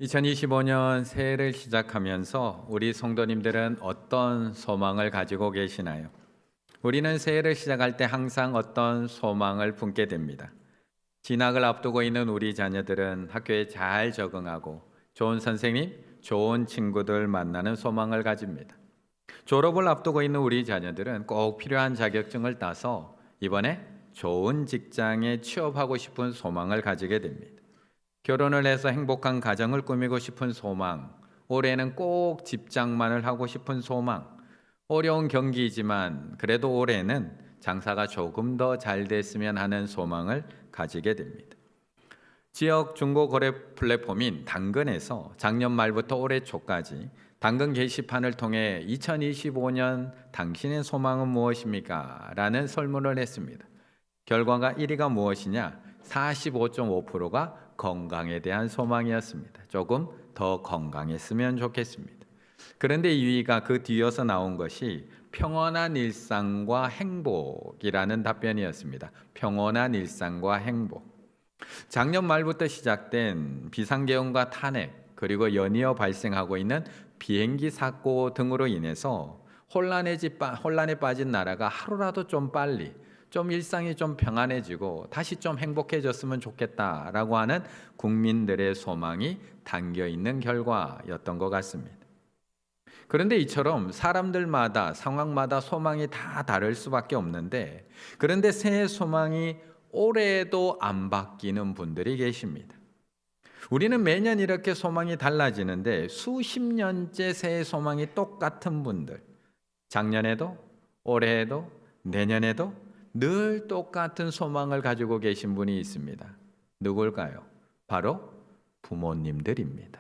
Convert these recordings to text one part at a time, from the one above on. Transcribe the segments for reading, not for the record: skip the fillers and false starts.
2025년 새해를 시작하면서 우리 성도님들은 어떤 소망을 가지고 계시나요? 우리는 새해를 시작할 때 항상 어떤 소망을 품게 됩니다. 진학을 앞두고 있는 우리 자녀들은 학교에 잘 적응하고 좋은 선생님, 좋은 친구들 만나는 소망을 가집니다. 졸업을 앞두고 있는 우리 자녀들은 꼭 필요한 자격증을 따서 이번에 좋은 직장에 취업하고 싶은 소망을 가지게 됩니다. 결혼을 해서 행복한 가정을 꾸미고 싶은 소망, 올해는 꼭 집장만을 하고 싶은 소망, 어려운 경기이지만 그래도 올해는 장사가 조금 더 잘 됐으면 하는 소망을 가지게 됩니다. 지역 중고거래 플랫폼인 당근에서 작년 말부터 올해 초까지 당근 게시판을 통해 2025년 당신의 소망은 무엇입니까? 라는 설문을 했습니다. 결과가 1위가 무엇이냐? 45.5%가 건강에 대한 소망이었습니다. 조금 더 건강했으면 좋겠습니다. 그런데 2위가 그 뒤어서 나온 것이 평온한 일상과 행복이라는 답변이었습니다. 평온한 일상과 행복. 작년 말부터 시작된 비상계엄과 탄핵, 그리고 연이어 발생하고 있는 비행기 사고 등으로 인해서 혼란에 빠진 나라가 하루라도 좀 빨리 좀 일상이 좀 평안해지고 다시 좀 행복해졌으면 좋겠다라고 하는 국민들의 소망이 담겨 있는 결과였던 것 같습니다. 그런데 이처럼 사람들마다 상황마다 소망이 다 다를 수밖에 없는데, 그런데 새해 소망이 올해도 안 바뀌는 분들이 계십니다. 우리는 매년 이렇게 소망이 달라지는데 수십 년째 새해 소망이 똑같은 분들, 작년에도 올해에도 내년에도 늘 똑같은 소망을 가지고 계신 분이 있습니다. 누굴까요? 바로 부모님들입니다.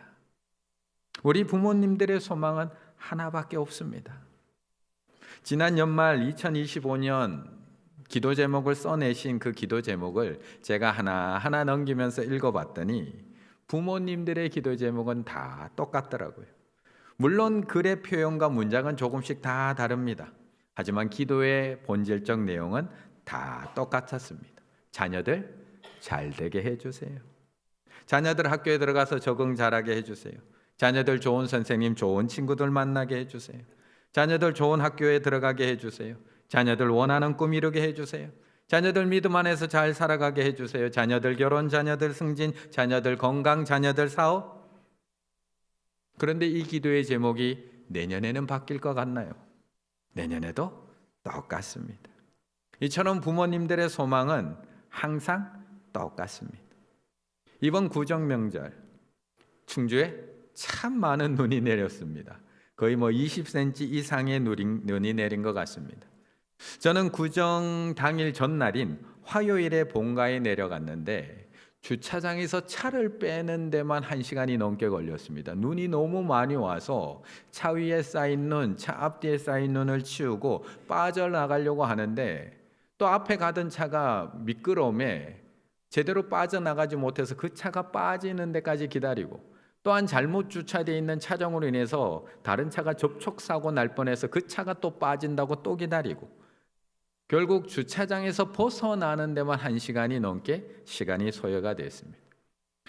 우리 부모님들의 소망은 하나밖에 없습니다. 지난 연말 2025년 기도 제목을 써내신 그 기도 제목을 제가 하나하나 넘기면서 읽어봤더니 부모님들의 기도 제목은 다 똑같더라고요. 물론 글의 표현과 문장은 조금씩 다 다릅니다. 하지만 기도의 본질적 내용은 다 똑같았습니다. 자녀들 잘 되게 해주세요. 자녀들 학교에 들어가서 적응 잘하게 해주세요. 자녀들 좋은 선생님, 좋은 친구들 만나게 해주세요. 자녀들 좋은 학교에 들어가게 해주세요. 자녀들 원하는 꿈 이루게 해주세요. 자녀들 믿음 안에서 잘 살아가게 해주세요. 자녀들 결혼, 자녀들 승진, 자녀들 건강, 자녀들 사업. 그런데 이 기도의 제목이 내년에는 바뀔 것 같나요? 내년에도 똑같습니다. 이처럼 부모님들의 소망은 항상 똑같습니다. 이번 구정명절 충주에 참 많은 눈이 내렸습니다. 거의 20cm 이상의 눈이 내린 것 같습니다. 저는 구정 당일 전날인 화요일에 본가에 내려갔는데 주차장에서 차를 빼는 데만 1시간이 넘게 걸렸습니다. 눈이 너무 많이 와서 차 위에 쌓인 눈, 차 앞뒤에 쌓인 눈을 치우고 빠져나가려고 하는데 또 앞에 가던 차가 미끄러움에 제대로 빠져나가지 못해서 그 차가 빠지는 데까지 기다리고, 또한 잘못 주차되어 있는 차종으로 인해서 다른 차가 접촉사고 날 뻔해서 그 차가 또 빠진다고 또 기다리고, 결국 주차장에서 벗어나는 데만 1시간이 넘게 시간이 소요가 됐습니다.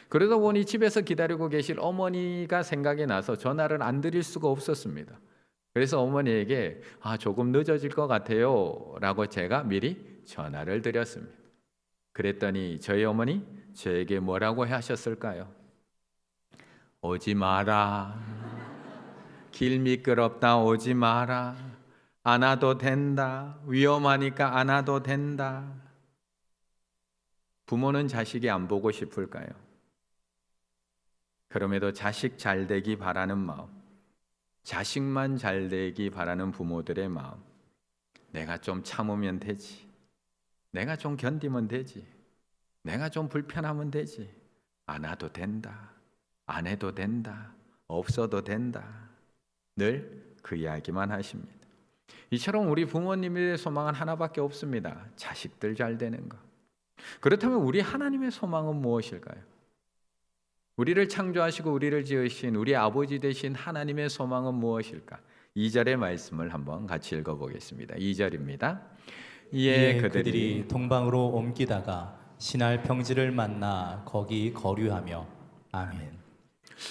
그러다 보니 집에서 기다리고 계실 어머니가 생각이 나서 전화를 안 드릴 수가 없었습니다. 그래서 어머니에게 조금 늦어질 것 같아요 라고 제가 미리 전화를 드렸습니다. 그랬더니 저희 어머니 저에게 뭐라고 하셨을까요? 오지 마라. 길 미끄럽다. 오지 마라. 안 와도 된다. 위험하니까 안 와도 된다. 부모는 자식이 안 보고 싶을까요? 그럼에도 자식 잘 되기 바라는 마음, 자식만 잘 되기 바라는 부모들의 마음, 내가 좀 참으면 되지, 내가 좀 견디면 되지, 내가 좀 불편하면 되지, 안 와도 된다, 안 해도 된다, 없어도 된다, 늘 그 이야기만 하십니다. 이처럼 우리 부모님의 소망은 하나밖에 없습니다. 자식들 잘 되는 것. 그렇다면 우리 하나님의 소망은 무엇일까요? 우리를 창조하시고 우리를 지으신 우리 아버지 되신 하나님의 소망은 무엇일까? 2절의 말씀을 한번 같이 읽어보겠습니다. 2절입니다. 이에 그들이 동방으로 옮기다가 신할 평지를 만나 거기 거류하며. 아멘.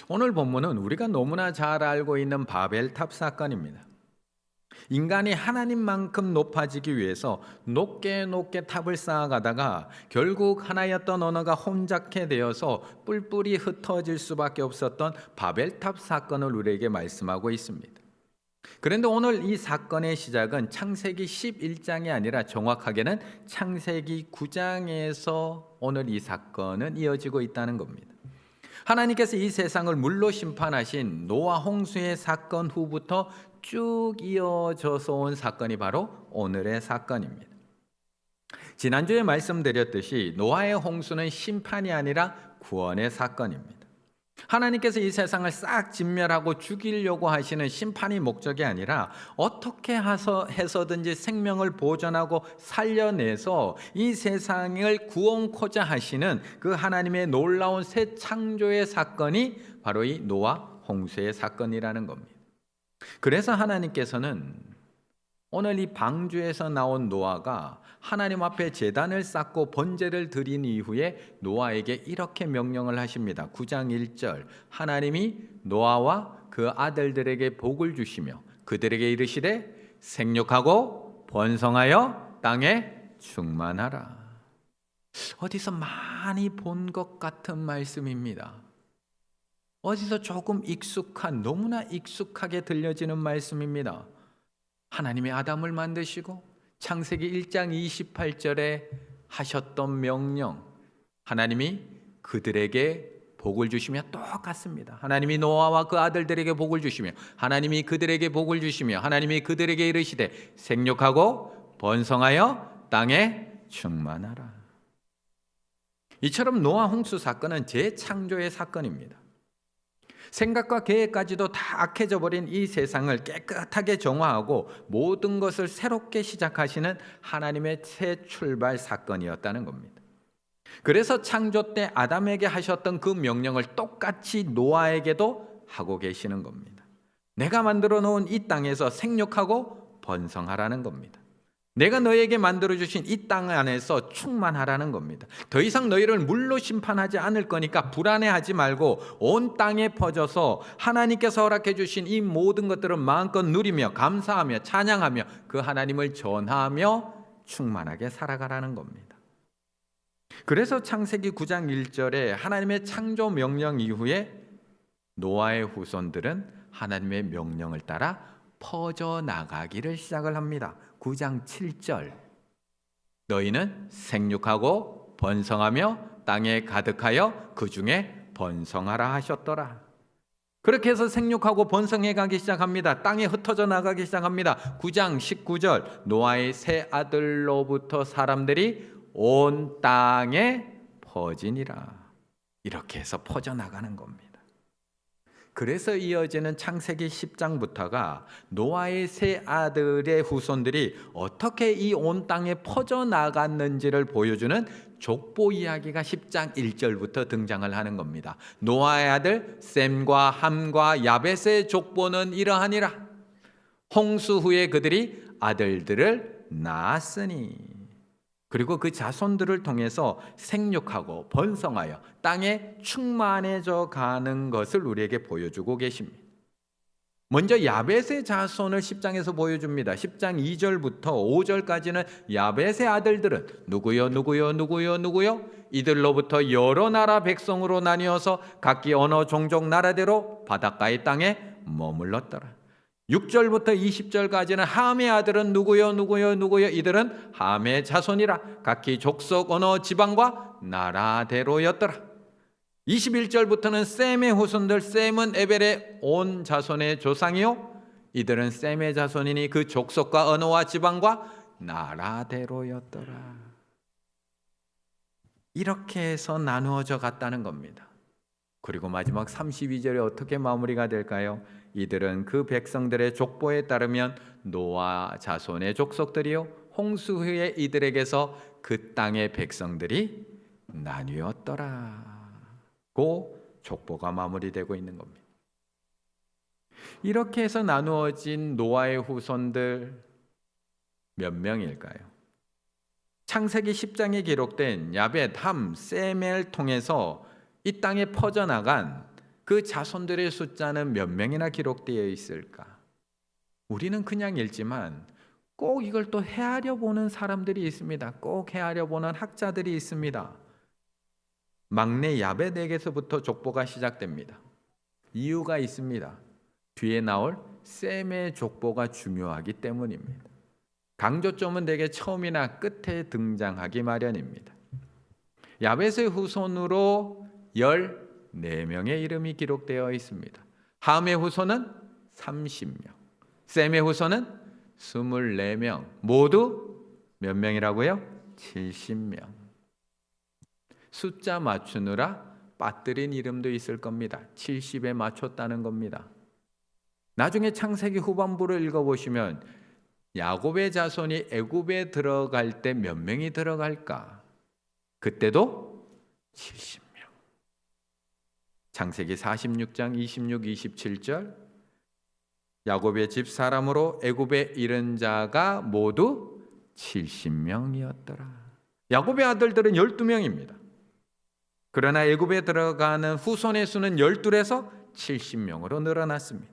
오늘 본문은 우리가 너무나 잘 알고 있는 바벨탑 사건입니다. 인간이 하나님만큼 높아지기 위해서 높게 탑을 쌓아가다가 결국 하나였던 언어가 혼잡게 되어서 뿔뿔이 흩어질 수밖에 없었던 바벨탑 사건을 우리에게 말씀하고 있습니다. 그런데 오늘 이 사건의 시작은 창세기 11장이 아니라 정확하게는 창세기 9장에서 오늘 이 사건은 이어지고 있다는 겁니다. 하나님께서 이 세상을 물로 심판하신 노아 홍수의 사건 후부터 쭉 이어져서 온 사건이 바로 오늘의 사건입니다. 지난주에 말씀드렸듯이 노아의 홍수는 심판이 아니라 구원의 사건입니다. 하나님께서 이 세상을 싹 진멸하고 죽이려고 하시는 심판이 목적이 아니라 어떻게 해서든지 생명을 보존하고 살려내서 이 세상을 구원코자 하시는 그 하나님의 놀라운 새 창조의 사건이 바로 이 노아 홍수의 사건이라는 겁니다. 그래서 하나님께서는 오늘 이 방주에서 나온 노아가 하나님 앞에 제단을 쌓고 번제를 드린 이후에 노아에게 이렇게 명령을 하십니다. 9장 1절 하나님이 노아와 그 아들들에게 복을 주시며 그들에게 이르시되 생육하고 번성하여 땅에 충만하라. 어디서 많이 본 것 같은 말씀입니다. 어디서 조금 익숙한, 너무나 익숙하게 들려지는 말씀입니다. 하나님이 아담을 만드시고 창세기 1장 28절에 하셨던 명령, 하나님이 그들에게 복을 주시며 똑같습니다. 하나님이 노아와 그 아들들에게 복을 주시며 하나님이 그들에게 복을 주시며 하나님이 그들에게 이르시되 생육하고 번성하여 땅에 충만하라. 이처럼 노아 홍수 사건은 재창조의 사건입니다. 생각과 계획까지도 다 악해져 버린 이 세상을 깨끗하게 정화하고 모든 것을 새롭게 시작하시는 하나님의 새 출발 사건이었다는 겁니다. 그래서 창조 때 아담에게 하셨던 그 명령을 똑같이 노아에게도 하고 계시는 겁니다. 내가 만들어 놓은 이 땅에서 생육하고 번성하라는 겁니다. 내가 너에게 만들어주신 이 땅 안에서 충만하라는 겁니다. 더 이상 너희를 물로 심판하지 않을 거니까 불안해하지 말고 온 땅에 퍼져서 하나님께서 허락해 주신 이 모든 것들을 마음껏 누리며 감사하며 찬양하며 그 하나님을 전하며 충만하게 살아가라는 겁니다. 그래서 창세기 9장 1절에 하나님의 창조 명령 이후에 노아의 후손들은 하나님의 명령을 따라 퍼져나가기를 시작을 합니다. 9장 7절 너희는 생육하고 번성하며 땅에 가득하여 그 중에 번성하라 하셨더라. 그렇게 해서 생육하고 번성해 가기 시작합니다. 땅에 흩어져 나가기 시작합니다. 9장 19절 노아의 세 아들로부터 사람들이 온 땅에 퍼지니라. 이렇게 해서 퍼져나가는 겁니다. 그래서 이어지는 창세기 10장부터가 노아의 세 아들의 후손들이 어떻게 이 온 땅에 퍼져나갔는지를 보여주는 족보 이야기가 10장 1절부터 등장을 하는 겁니다. 노아의 아들 셈과 함과 야벳의 족보는 이러하니라. 홍수 후에 그들이 아들들을 낳았으니. 그리고 그 자손들을 통해서 생육하고 번성하여 땅에 충만해져 가는 것을 우리에게 보여주고 계십니다. 먼저 야벳의 자손을 10장에서 보여줍니다. 10장 2절부터 5절까지는 야벳의 아들들은 누구요? 이들로부터 여러 나라 백성으로 나뉘어서 각기 언어 종족 나라대로 바닷가의 땅에 머물렀더라. 6절부터 20절까지는 함의 아들은 누구요? 이들은 함의 자손이라 각기 족속 언어 지방과 나라대로였더라. 21절부터는 셈의 후손들 셈은 에벨의 온 자손의 조상이요 이들은 셈의 자손이니 그 족속과 언어와 지방과 나라대로였더라. 이렇게 해서 나누어져 갔다는 겁니다. 그리고 마지막 32절에 어떻게 마무리가 될까요? 이들은 그 백성들의 족보에 따르면 노아 자손의 족속들이요 홍수 후에 이들에게서 그 땅의 백성들이 나뉘었더라. 고 족보가 마무리되고 있는 겁니다. 이렇게 해서 나누어진 노아의 후손들 몇 명일까요? 창세기 10장에 기록된 야벳, 함, 셈을 통해서 이 땅에 퍼져나간 그 자손들의 숫자는 몇 명이나 기록되어 있을까? 우리는 그냥 읽지만 꼭 이걸 또 헤아려 보는 사람들이 있습니다. 꼭 헤아려 보는 학자들이 있습니다. 막내 야베덱에서부터 족보가 시작됩니다. 이유가 있습니다. 뒤에 나올 셈의 족보가 중요하기 때문입니다. 강조점은 대개 처음이나 끝에 등장하기 마련입니다. 야벳의 후손으로 14명의 이름이 기록되어 있습니다. 함의 후손은 30명, 셈의 후손은 24명, 모두 몇 명이라고요? 70명. 숫자 맞추느라 빠뜨린 이름도 있을 겁니다. 70에 맞췄다는 겁니다. 나중에 창세기 후반부를 읽어보시면 야곱의 자손이 애굽에 들어갈 때 몇 명이 들어갈까? 그때도 70명. 창세기 46장 26, 27절 야곱의 집 사람으로 애굽에 이른 자가 모두 70명이었더라. 야곱의 아들들은 12명입니다. 그러나 애굽에 들어가는 후손의 수는 12에서 70명으로 늘어났습니다.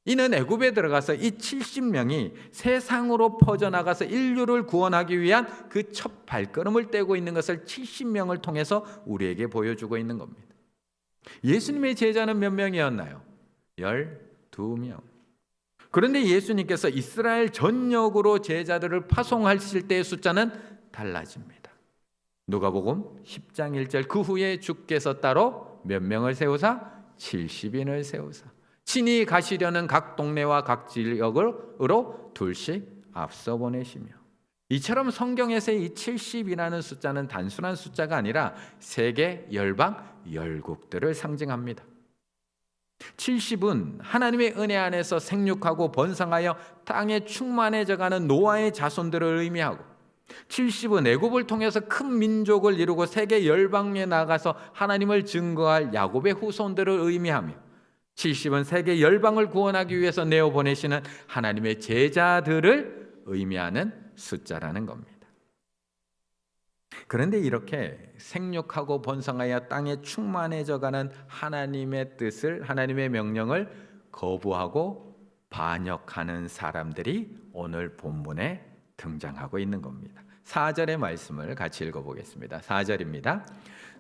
이는 애굽에 들어가서 이 70명이 세상으로 퍼져나가서 인류를 구원하기 위한 그 첫 발걸음을 떼고 있는 것을 70명을 통해서 우리에게 보여주고 있는 겁니다. 예수님의 제자는 몇 명이었나요? 12명. 그런데 예수님께서 이스라엘 전역으로 제자들을 파송하실 때의 숫자는 달라집니다. 누가복음 10장 1절 그 후에 주께서 따로 몇 명을 세우사? 70인을 세우사 친히 가시려는 각 동네와 각 지역으로 둘씩 앞서 보내시며 이처럼 성경에서의 이 70이라는 숫자는 단순한 숫자가 아니라 세계 열방 열국들을 상징합니다. 70은 하나님의 은혜 안에서 생육하고 번성하여 땅에 충만해져가는 노아의 자손들을 의미하고 70은 애굽을 통해서 큰 민족을 이루고 세계 열방에 나가서 하나님을 증거할 야곱의 후손들을 의미하며 70은 세계 열방을 구원하기 위해서 내어보내시는 하나님의 제자들을 의미하는 숫자라는 겁니다. 그런데 이렇게 생육하고 번성하여 땅에 충만해져가는 하나님의 뜻을, 하나님의 명령을 거부하고 반역하는 사람들이 오늘 본문에 등장하고 있는 겁니다. 4절의 말씀을 같이 읽어보겠습니다. 4절입니다.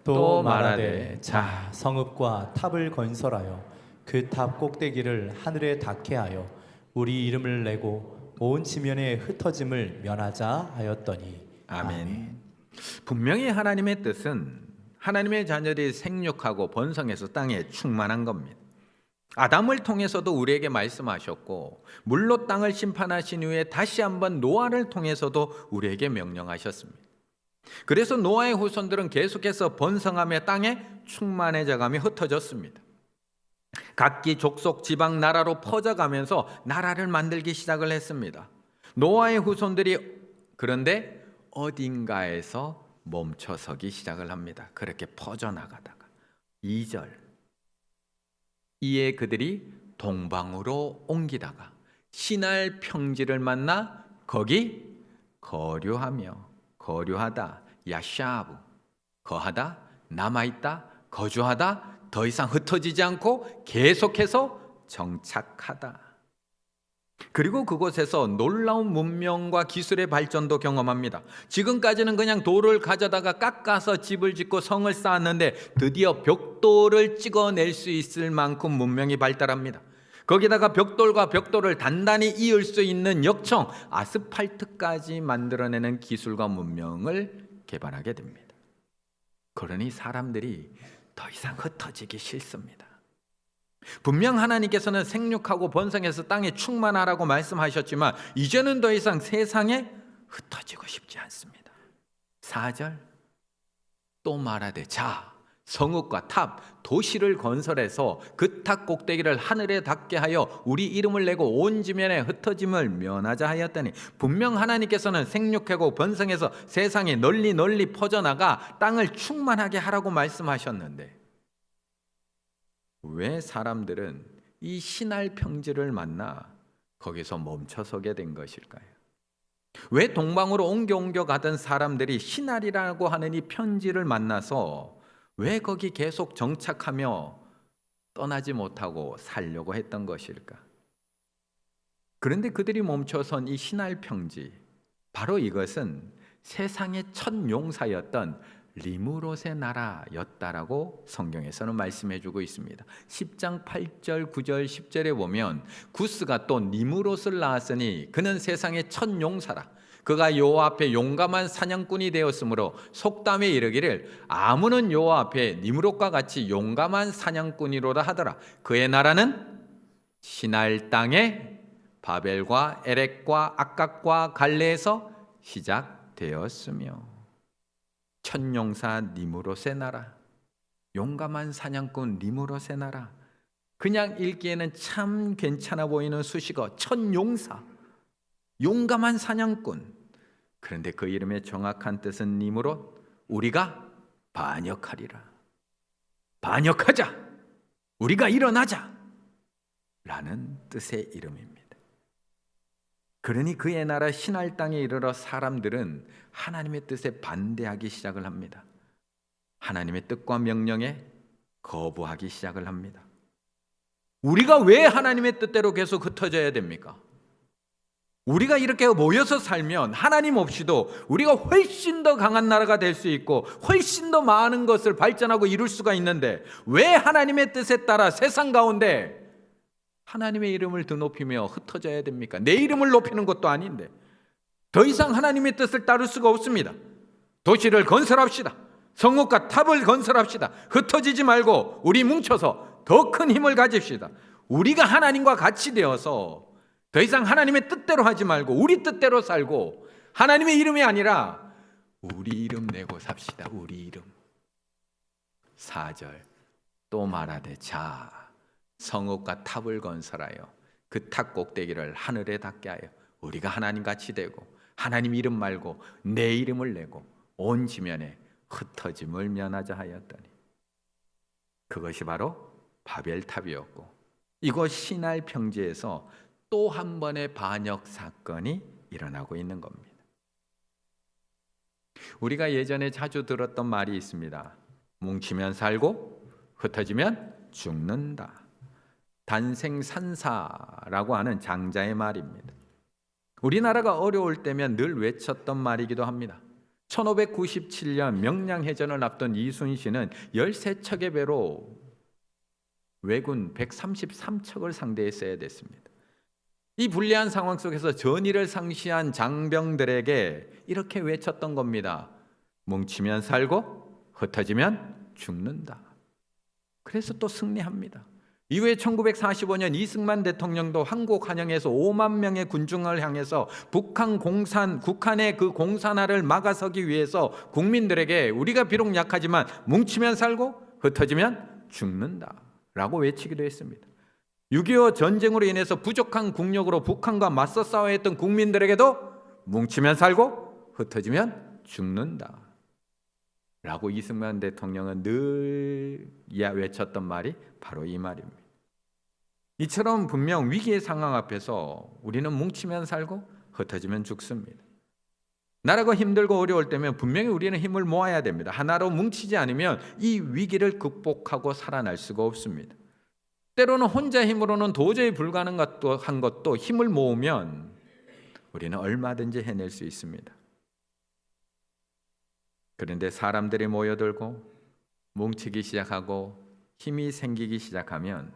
또 말하되 자 성읍과 탑을 건설하여 그 탑 꼭대기를 하늘에 닿게 하여 우리 이름을 내고 온 지면에 흩어짐을 면하자 하였더니 아멘. 분명히 하나님의 뜻은 하나님의 자녀들이 생육하고 번성해서 땅에 충만한 겁니다. 아담을 통해서도 우리에게 말씀하셨고 물로 땅을 심판하신 후에 다시 한번 노아를 통해서도 우리에게 명령하셨습니다. 그래서 노아의 후손들은 계속해서 번성하며 땅에 충만해져가며 흩어졌습니다. 각기 족속 지방 나라로 퍼져가면서 나라를 만들기 시작을 했습니다. 노아의 후손들이 그런데 어딘가에서 멈춰서기 시작을 합니다. 그렇게 퍼져나가다가 2절 이에 그들이 동방으로 옮기다가 시날 평지를 만나 거기 거류하다 야샤브 거하다 남아있다 거주하다 더 이상 흩어지지 않고 계속해서 정착하다. 그리고 그곳에서 놀라운 문명과 기술의 발전도 경험합니다. 지금까지는 그냥 돌을 가져다가 깎아서 집을 짓고 성을 쌓았는데 드디어 벽돌을 찍어낼 수 있을 만큼 문명이 발달합니다. 거기다가 벽돌과 벽돌을 단단히 이을 수 있는 역청, 아스팔트까지 만들어내는 기술과 문명을 개발하게 됩니다. 그러니 사람들이 더 이상 흩어지기 싫습니다. 분명 하나님께서는 생육하고 번성해서 땅에 충만하라고 말씀하셨지만 이제는 더 이상 세상에 흩어지고 싶지 않습니다. 4절 또 말하되 자 성읍과 탑 도시를 건설해서 그 탑 꼭대기를 하늘에 닿게 하여 우리 이름을 내고 온 지면에 흩어짐을 면하자 하였더니 분명 하나님께서는 생육하고 번성해서 세상에 널리 퍼져나가 땅을 충만하게 하라고 말씀하셨는데 왜 사람들은 이 시날 평지를 만나 거기서 멈춰서게 된 것일까요? 왜 동방으로 옮겨 가던 사람들이 시날이라고 하는 이 평지를 만나서 왜 거기 계속 정착하며 떠나지 못하고 살려고 했던 것일까? 그런데 그들이 멈춰선 이 신할 평지, 바로 이것은 세상의 첫 용사였던 리므롯의 나라였다라고 성경에서는 말씀해주고 있습니다. 10장 8절, 9절, 10절에 보면 구스가 또 니므롯을 낳았으니 그는 세상의 첫 용사라. 그가 여호와 앞에 용감한 사냥꾼이 되었으므로 속담에 이르기를 아문은 여호와 앞에 니므롯과 같이 용감한 사냥꾼이로다 하더라. 그의 나라는 시날 땅에 바벨과 에렉과 악각과 갈레에서 시작되었으며, 천용사 니므롯의 나라, 용감한 사냥꾼 니므롯의 나라. 그냥 읽기에는 참 괜찮아 보이는 수식어 천용사, 용감한 사냥꾼. 그런데 그 이름의 정확한 뜻은 니므롯, 우리가 반역하리라, 반역하자, 우리가 일어나자 라는 뜻의 이름입니다. 그러니 그의 나라 신할 땅에 이르러 사람들은 하나님의 뜻에 반대하기 시작을 합니다. 하나님의 뜻과 명령에 거부하기 시작을 합니다. 우리가 왜 하나님의 뜻대로 계속 흩어져야 됩니까? 우리가 이렇게 모여서 살면 하나님 없이도 우리가 훨씬 더 강한 나라가 될 수 있고 훨씬 더 많은 것을 발전하고 이룰 수가 있는데, 왜 하나님의 뜻에 따라 세상 가운데 하나님의 이름을 드높이며 흩어져야 됩니까? 내 이름을 높이는 것도 아닌데. 더 이상 하나님의 뜻을 따를 수가 없습니다. 도시를 건설합시다. 성읍과 탑을 건설합시다. 흩어지지 말고 우리 뭉쳐서 더 큰 힘을 가집시다. 우리가 하나님과 같이 되어서 더 이상 하나님의 뜻대로 하지 말고 우리 뜻대로 살고, 하나님의 이름이 아니라 우리 이름 내고 삽시다. 우리 이름. 4절 또 말하되 자 성읍과 탑을 건설하여 그 탑 꼭대기를 하늘에 닿게 하여 우리가 하나님같이 되고 하나님 이름 말고 내 이름을 내고 온 지면에 흩어짐을 면하자 하였더니, 그것이 바로 바벨탑이었고, 이곳 시날 평지에서 또 한 번의 반역 사건이 일어나고 있는 겁니다. 우리가 예전에 자주 들었던 말이 있습니다. 뭉치면 살고 흩어지면 죽는다. 단생산사라고 하는 장자의 말입니다. 우리나라가 어려울 때면 늘 외쳤던 말이기도 합니다. 1597년 명량해전을 앞둔 이순신은 13척의 배로 왜군 133척을 상대했어야 됐습니다. 이 불리한 상황 속에서 전의를 상실한 장병들에게 이렇게 외쳤던 겁니다. 뭉치면 살고 흩어지면 죽는다. 그래서 또 승리합니다. 이후에 1945년 이승만 대통령도 한국 한영에서 5만 명의 군중을 향해서 국한의 그 공산화를 막아서기 위해서 국민들에게 우리가 비록 약하지만 뭉치면 살고 흩어지면 죽는다 라고 외치기도 했습니다. 6.25 전쟁으로 인해서 부족한 국력으로 북한과 맞서 싸워야 했던 국민들에게도 뭉치면 살고 흩어지면 죽는다 라고 이승만 대통령은 늘 외쳤던 말이 바로 이 말입니다. 이처럼 분명 위기의 상황 앞에서 우리는 뭉치면 살고 흩어지면 죽습니다. 나라가 힘들고 어려울 때면 분명히 우리는 힘을 모아야 됩니다. 하나로 뭉치지 않으면 이 위기를 극복하고 살아날 수가 없습니다. 때로는 혼자 힘으로는 도저히 불가능한 것도 힘을 모으면 우리는 얼마든지 해낼 수 있습니다. 그런데 사람들이 모여들고 뭉치기 시작하고 힘이 생기기 시작하면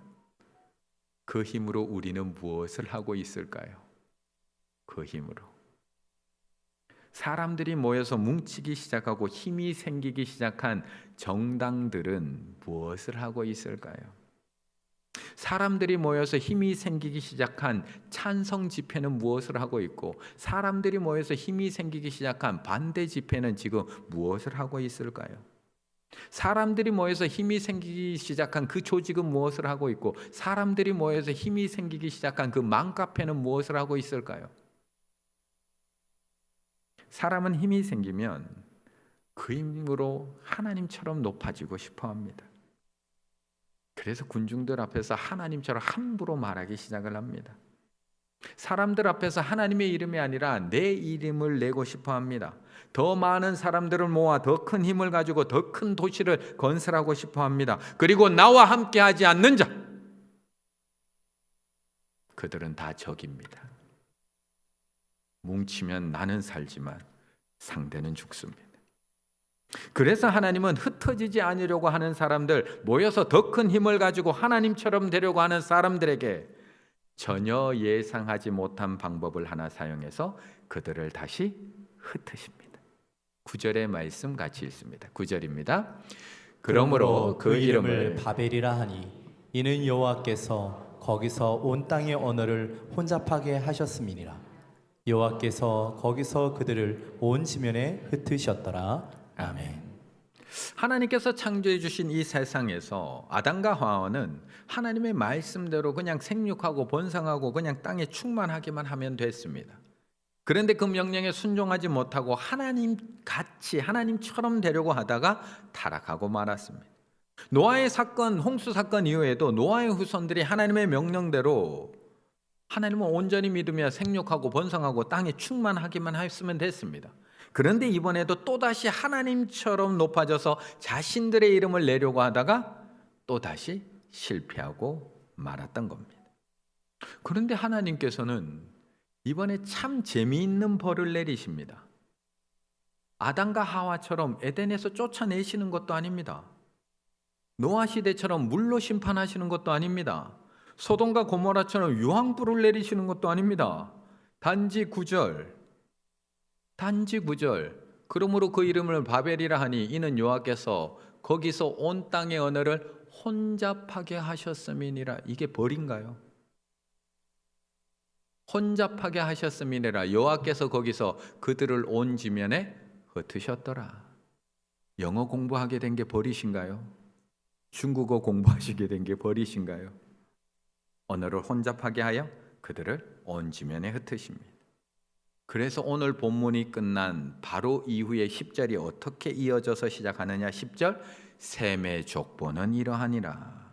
그 힘으로 우리는 무엇을 하고 있을까요? 그 힘으로. 사람들이 모여서 뭉치기 시작하고 힘이 생기기 시작한 정당들은 무엇을 하고 있을까요? 사람들이 모여서 힘이 생기기 시작한 찬성 집회는 무엇을 하고 있고, 사람들이 모여서 힘이 생기기 시작한 반대 집회는 지금 무엇을 하고 있을까요? 사람들이 모여서 힘이 생기기 시작한 그 조직은 무엇을 하고 있고, 사람들이 모여서 힘이 생기기 시작한 그 맘카페는 무엇을 하고 있을까요? 사람은 힘이 생기면 그 힘으로 하나님처럼 높아지고 싶어 합니다. 그래서 군중들 앞에서 하나님처럼 함부로 말하기 시작을 합니다. 사람들 앞에서 하나님의 이름이 아니라 내 이름을 내고 싶어 합니다. 더 많은 사람들을 모아 더 큰 힘을 가지고 더 큰 도시를 건설하고 싶어 합니다. 그리고 나와 함께 하지 않는 자, 그들은 다 적입니다. 뭉치면 나는 살지만 상대는 죽습니다. 그래서 하나님은 흩어지지 않으려고 하는 사람들, 모여서 더 큰 힘을 가지고 하나님처럼 되려고 하는 사람들에게 전혀 예상하지 못한 방법을 하나 사용해서 그들을 다시 흩으십니다. 9절의 말씀 같이 읽습니다. 9절입니다. 그러므로 그 이름을 바벨이라 하니 이는 여호와께서 거기서 온 땅의 언어를 혼잡하게 하셨음이니라. 여호와께서 거기서 그들을 온 지면에 흩으셨더라. 아멘. 하나님께서 창조해 주신 이 세상에서 아담과 하와는 하나님의 말씀대로 그냥 생육하고 번성하고 그냥 땅에 충만하기만 하면 됐습니다. 그런데 그 명령에 순종하지 못하고 하나님같이 하나님처럼 되려고 하다가 타락하고 말았습니다. 노아의 사건, 홍수 사건 이후에도 노아의 후손들이 하나님의 명령대로 하나님을 온전히 믿으며 생육하고 번성하고 땅에 충만하기만 했으면 됐습니다. 그런데 이번에도 또다시 하나님처럼 높아져서 자신들의 이름을 내려고 하다가 또다시 실패하고 말았던 겁니다. 그런데 하나님께서는 이번에 참 재미있는 벌을 내리십니다. 아담과 하와처럼 에덴에서 쫓아내시는 것도 아닙니다. 노아 시대처럼 물로 심판하시는 것도 아닙니다. 소돔과 고모라처럼 유황불을 내리시는 것도 아닙니다. 단지 9절. 그러므로 그 이름을 바벨이라 하니 이는 여호와께서 거기서 온 땅의 언어를 혼잡하게 하셨음이니라. 이게 벌인가요? 혼잡하게 하셨음이니라. 여호와께서 거기서 그들을 온 지면에 흩으셨더라. 영어 공부하게 된 게 벌이신가요? 중국어 공부하시게 된 게 벌이신가요? 언어를 혼잡하게 하여 그들을 온 지면에 흩으십니다. 그래서 오늘 본문이 끝난 바로 이후에 10절이 어떻게 이어져서 시작하느냐. 10절, 셈의 족보는 이러하니라.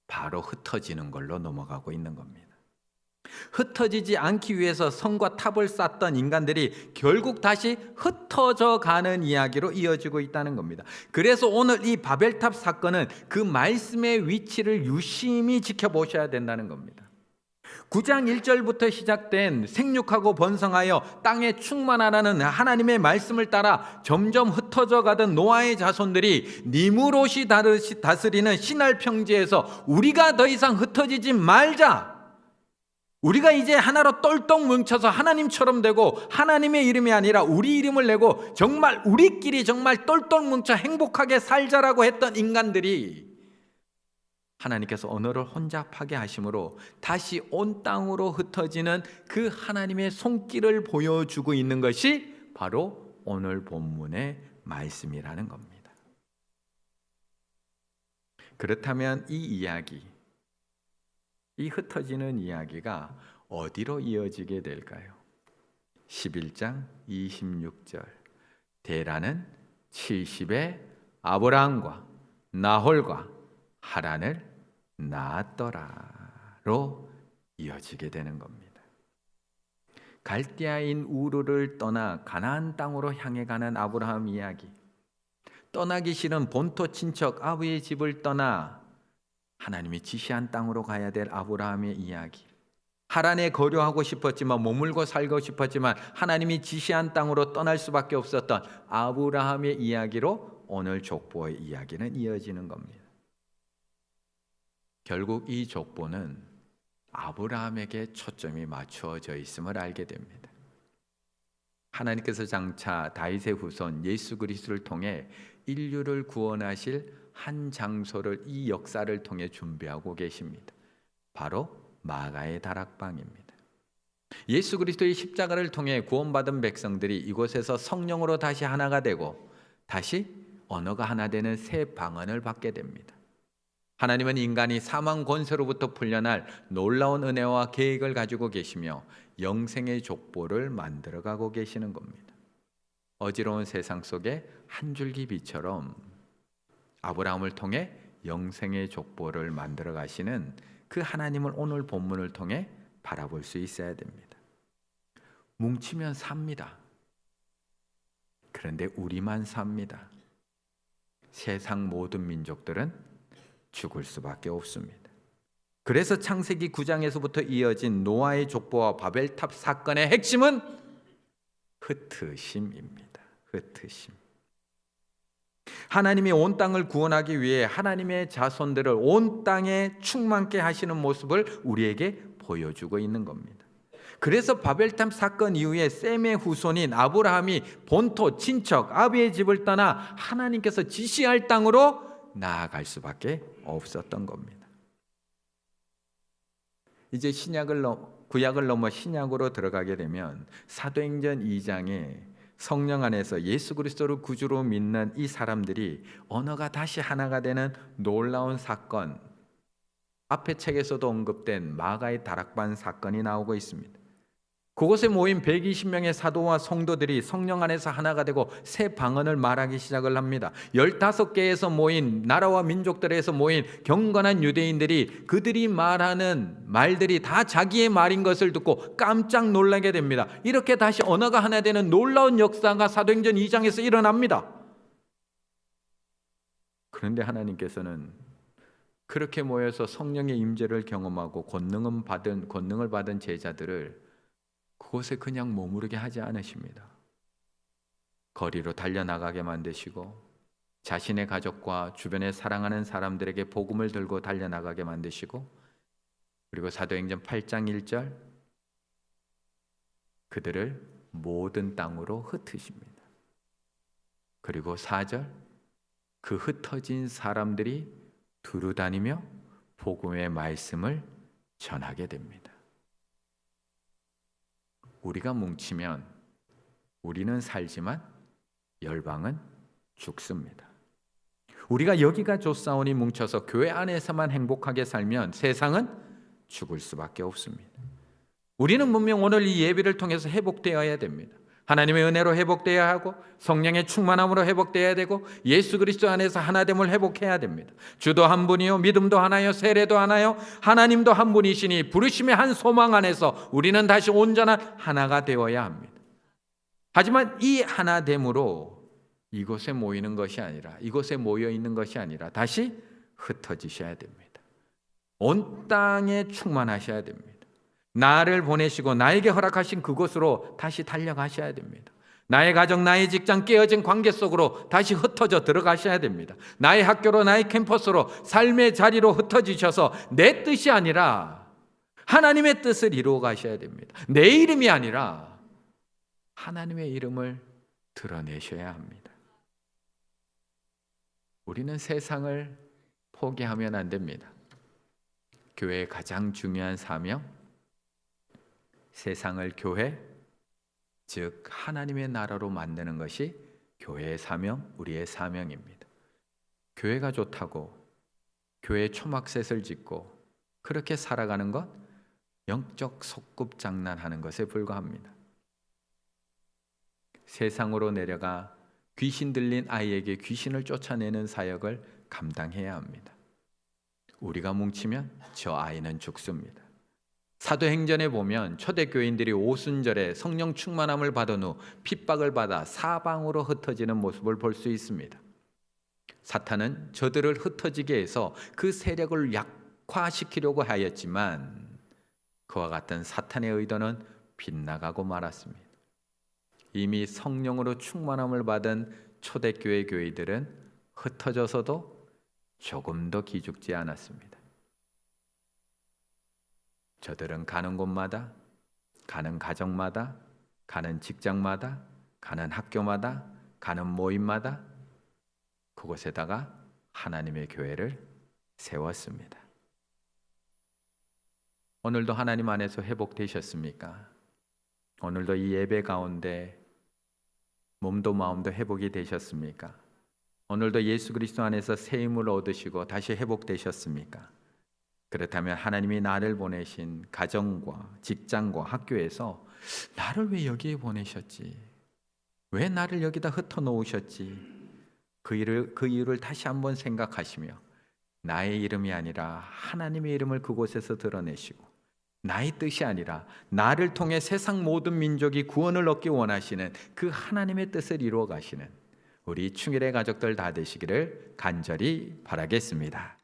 바로 흩어지는 걸로 넘어가고 있는 겁니다. 흩어지지 않기 위해서 성과 탑을 쌓던 인간들이 결국 다시 흩어져 가는 이야기로 이어지고 있다는 겁니다. 그래서 오늘 이 바벨탑 사건은 그 말씀의 위치를 유심히 지켜보셔야 된다는 겁니다. 9장 1절부터 시작된 생육하고 번성하여 땅에 충만하라는 하나님의 말씀을 따라 점점 흩어져 가던 노아의 자손들이 니무롯이 다스리는 시날 평지에서 우리가 더 이상 흩어지지 말자, 우리가 이제 하나로 똘똘 뭉쳐서 하나님처럼 되고 하나님의 이름이 아니라 우리 이름을 내고 정말 우리끼리 정말 똘똘 뭉쳐 행복하게 살자라고 했던 인간들이 하나님께서 언어를 혼잡하게 하심으로 다시 온 땅으로 흩어지는 그 하나님의 손길을 보여주고 있는 것이 바로 오늘 본문의 말씀이라는 겁니다. 그렇다면 이 이야기, 이 흩어지는 이야기가 어디로 이어지게 될까요? 11장 26절, 데라는 70의 아브라함과 나홀과 하란을 낳았더라로 이어지게 되는 겁니다. 갈대아인 우르를 떠나 가나안 땅으로 향해 가는 아브라함 이야기, 떠나기 싫은 본토 친척 아브의 집을 떠나 하나님이 지시한 땅으로 가야 될 아브라함의 이야기, 하란에 거류하고 싶었지만 머물고 살고 싶었지만 하나님이 지시한 땅으로 떠날 수밖에 없었던 아브라함의 이야기로 오늘 족보의 이야기는 이어지는 겁니다. 결국 이 족보는 아브라함에게 초점이 맞추어져 있음을 알게 됩니다. 하나님께서 장차 다윗의 후손 예수 그리스도를 통해 인류를 구원하실 한 장소를 이 역사를 통해 준비하고 계십니다. 바로 마가의 다락방입니다. 예수 그리스도의 십자가를 통해 구원받은 백성들이 이곳에서 성령으로 다시 하나가 되고 다시 언어가 하나 되는 새 방언을 받게 됩니다. 하나님은 인간이 사망 권세로부터 풀려날 놀라운 은혜와 계획을 가지고 계시며 영생의 족보를 만들어가고 계시는 겁니다. 어지러운 세상 속에 한 줄기 빛처럼 아브라함을 통해 영생의 족보를 만들어 가시는 그 하나님을 오늘 본문을 통해 바라볼 수 있어야 됩니다. 뭉치면 삽니다. 그런데 우리만 삽니다. 세상 모든 민족들은 죽을 수밖에 없습니다. 그래서 창세기 9장에서부터 이어진 노아의 족보와 바벨탑 사건의 핵심은 흩으심입니다. 흩으심. 하나님이 온 땅을 구원하기 위해 하나님의 자손들을 온 땅에 충만케 하시는 모습을 우리에게 보여주고 있는 겁니다. 그래서 바벨탑 사건 이후에 셈의 후손인 아브라함이 본토 친척 아비의 집을 떠나 하나님께서 지시할 땅으로 나아갈 수밖에 없었던 겁니다. 이제 구약을 넘어 신약으로 들어가게 되면 사도행전 2장에 성령 안에서 예수 그리스도를 구주로 믿는 이 사람들이 언어가 다시 하나가 되는 놀라운 사건, 앞의 책에서도 언급된 마가의 다락방 사건이 나오고 있습니다. 그곳에 모인 120명의 사도와 성도들이 성령 안에서 하나가 되고 새 방언을 말하기 시작을 합니다. 15개에서 모인 나라와 민족들에서 모인 경건한 유대인들이 그들이 말하는 말들이 다 자기의 말인 것을 듣고 깜짝 놀라게 됩니다. 이렇게 다시 언어가 하나 되는 놀라운 역사가 사도행전 2장에서 일어납니다. 그런데 하나님께서는 그렇게 모여서 성령의 임재를 경험하고 권능을 받은 제자들을 그곳에 그냥 머무르게 하지 않으십니다. 거리로 달려나가게 만드시고 자신의 가족과 주변에 사랑하는 사람들에게 복음을 들고 달려나가게 만드시고, 그리고 사도행전 8장 1절 그들을 모든 땅으로 흩으십니다. 그리고 4절 그 흩어진 사람들이 두루 다니며 복음의 말씀을 전하게 됩니다. 우리가 뭉치면 우리는 살지만 열방은 죽습니다. 우리가 여기가 좋사오니 뭉쳐서 교회 안에서만 행복하게 살면 세상은 죽을 수밖에 없습니다. 우리는 분명 오늘 이 예배를 통해서 회복되어야 됩니다. 하나님의 은혜로 회복되어야 하고 성령의 충만함으로 회복되어야 되고 예수 그리스도 안에서 하나됨을 회복해야 됩니다. 주도 한 분이요 믿음도 하나요 세례도 하나요 하나님도 한 분이시니 부르심의 한 소망 안에서 우리는 다시 온전한 하나가 되어야 합니다. 하지만 이 하나됨으로 이곳에 모이는 것이 아니라, 이곳에 모여 있는 것이 아니라 다시 흩어지셔야 됩니다. 온 땅에 충만하셔야 됩니다. 나를 보내시고 나에게 허락하신 그곳으로 다시 달려가셔야 됩니다. 나의 가정, 나의 직장, 깨어진 관계 속으로 다시 흩어져 들어가셔야 됩니다. 나의 학교로, 나의 캠퍼스로, 삶의 자리로 흩어지셔서 내 뜻이 아니라 하나님의 뜻을 이루어 가셔야 됩니다. 내 이름이 아니라 하나님의 이름을 드러내셔야 합니다. 우리는 세상을 포기하면 안 됩니다. 교회의 가장 중요한 사명, 세상을 교회, 즉 하나님의 나라로 만드는 것이 교회의 사명, 우리의 사명입니다. 교회가 좋다고 교회 초막셋을 짓고 그렇게 살아가는 것 영적 소꿉장난하는 것에 불과합니다. 세상으로 내려가 귀신 들린 아이에게 귀신을 쫓아내는 사역을 감당해야 합니다. 우리가 뭉치면 저 아이는 죽습니다. 사도행전에 보면 초대교인들이 오순절에 성령 충만함을 받은 후 핍박을 받아 사방으로 흩어지는 모습을 볼 수 있습니다. 사탄은 저들을 흩어지게 해서 그 세력을 약화시키려고 하였지만 그와 같은 사탄의 의도는 빗나가고 말았습니다. 이미 성령으로 충만함을 받은 초대교회 교회들은 흩어져서도 조금도 기죽지 않았습니다. 저들은 가는 곳마다, 가는 가정마다, 가는 직장마다, 가는 학교마다, 가는 모임마다 그곳에다가 하나님의 교회를 세웠습니다. 오늘도 하나님 안에서 회복되셨습니까? 오늘도 이 예배 가운데 몸도 마음도 회복이 되셨습니까? 오늘도 예수 그리스도 안에서 새 힘을 얻으시고 다시 회복되셨습니까? 그렇다면 하나님이 나를 보내신 가정과 직장과 학교에서 나를 왜 여기에 보내셨지? 왜 나를 여기다 흩어 놓으셨지? 그 이유를 다시 한번 생각하시며 나의 이름이 아니라 하나님의 이름을 그곳에서 드러내시고 나의 뜻이 아니라 나를 통해 세상 모든 민족이 구원을 얻기 원하시는 그 하나님의 뜻을 이루어 가시는 우리 충일의 가족들 다 되시기를 간절히 바라겠습니다.